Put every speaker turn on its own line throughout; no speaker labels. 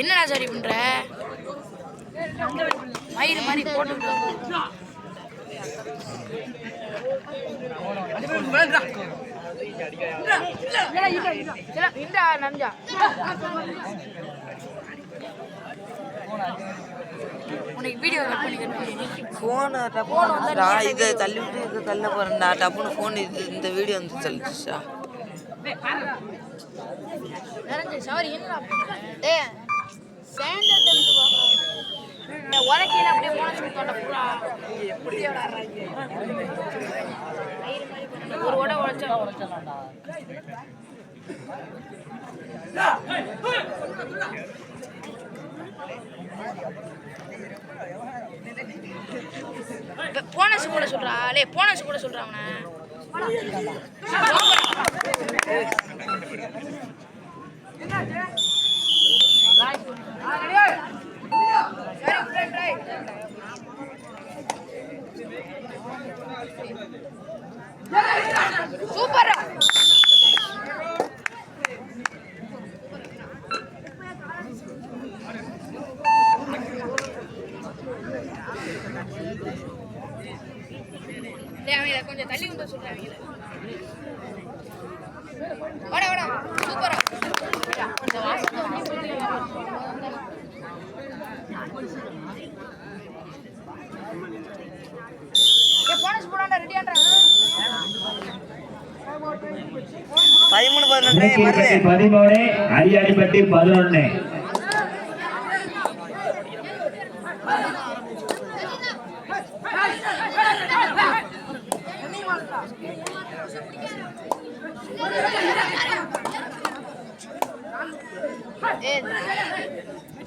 என்னடா சரி பண்ற? மயிறு மாதிரி போட்டு நஞ்சா உனக்கு வீடியோ கட் பண்ணிக்கிறேன்.
ஃபோனை இதை தள்ளி விட்டு இதை தள்ள போகிறேன்டா. டப்புன்னு ஃபோன் இந்த வீடியோ வந்து தள்ளிடுச்சா?
சாரி என்ன உரைக்கையில அப்படியே போனச்சு தொண்டை பூரா ஒரு உடை உழைச்சாலாம்டா. போனஸ் கூட சொல்றா லே, போனஸ் கூட சொல்றாங்க. சூப்பர் கொஞ்சம் தள்ளி வந்து சொல்றாங்க. வாடா வாடா சூப்பரா இந்த வாசத்தை வந்து போனஸ் போடாண்டா ரெடியாண்டா.
13 அரியாடிப்பட்டி 11.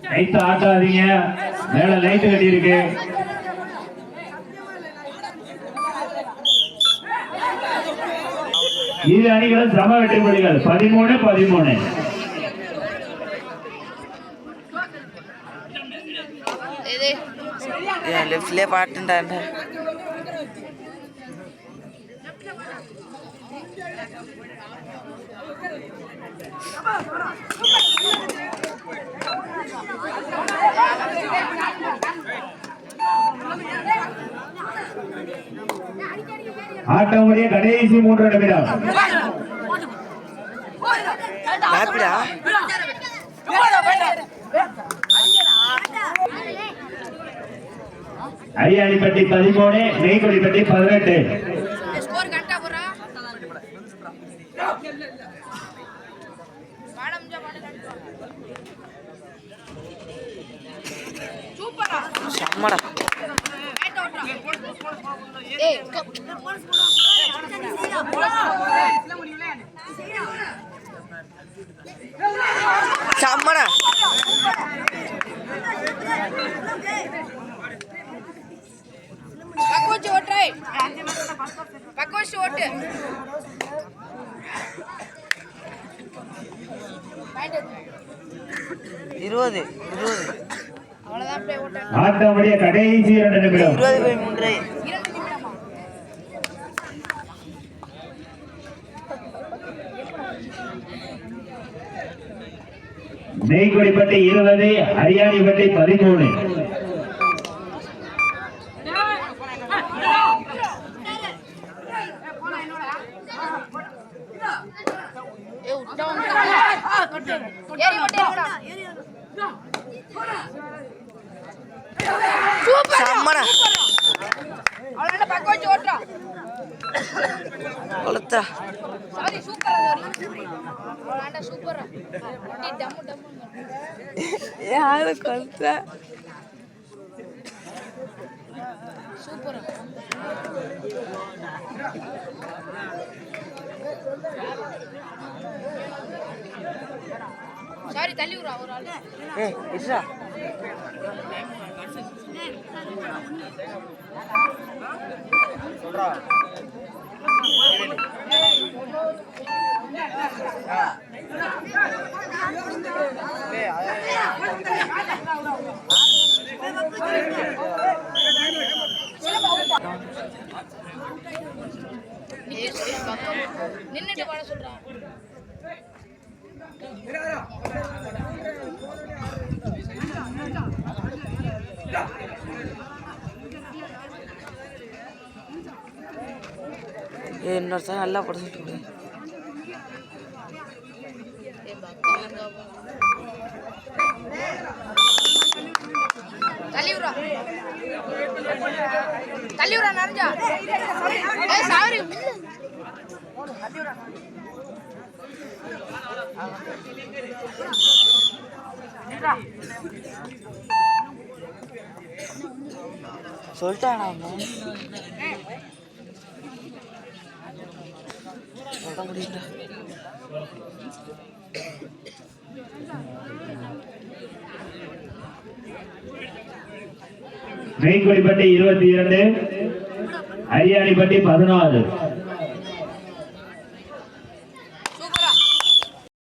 லைட் ஆட்டாதீங்க, மேல லைட் கட்டி இருக்கு. இரு அணிகளும் சம வெற்றி புள்ளிகள் 13-13.
லெஃப்ட்லயே பாட்டுண்டாண்ட
ஆட்டமுடைய கடைசி 3 நிமிடம். அரியாடிப்பட்டி 13, நெய்கொடிப்பட்டி 18.
சம்மடா சம்மடா
பக்கோச்சி ஓட்றாய் பக்கோச்சி ஓட்டு
20
அவ்வளவுதான் அப்படியே ஓட்டு.
ஆட்டமுடைய கடைசி 2 நிமிடம்.
20/3.
நெய்கொடிப்பட்டி 20, அரியாடிப்பட்டி 13.
சம்மடா
அவ்வளவுதான் பக்கோச்சி ஓட்றா
கொளுத்தா
சாரி சூப்பரா அவ்வளவுதான் சூப்பரா டம்மு டம்மு
யாரு கொளுத்தா
சூப்பரா சாரி தள்ளி விடுறா ஒரு ஆளு.
இட்ரா சொல்றா
நின்னுட்டு பாட சொல்றான்.
இன்னொருத்தன் நல்லா படிச்சுட்டு கொடு.
தள்ளிவிடா நிறைஞ்சா சாரி
சொல்லிட்டானா சொல்ல முடியுதா?
மெயின்குடிப்பட்டி 22, அரியாணிப்பட்டி 16.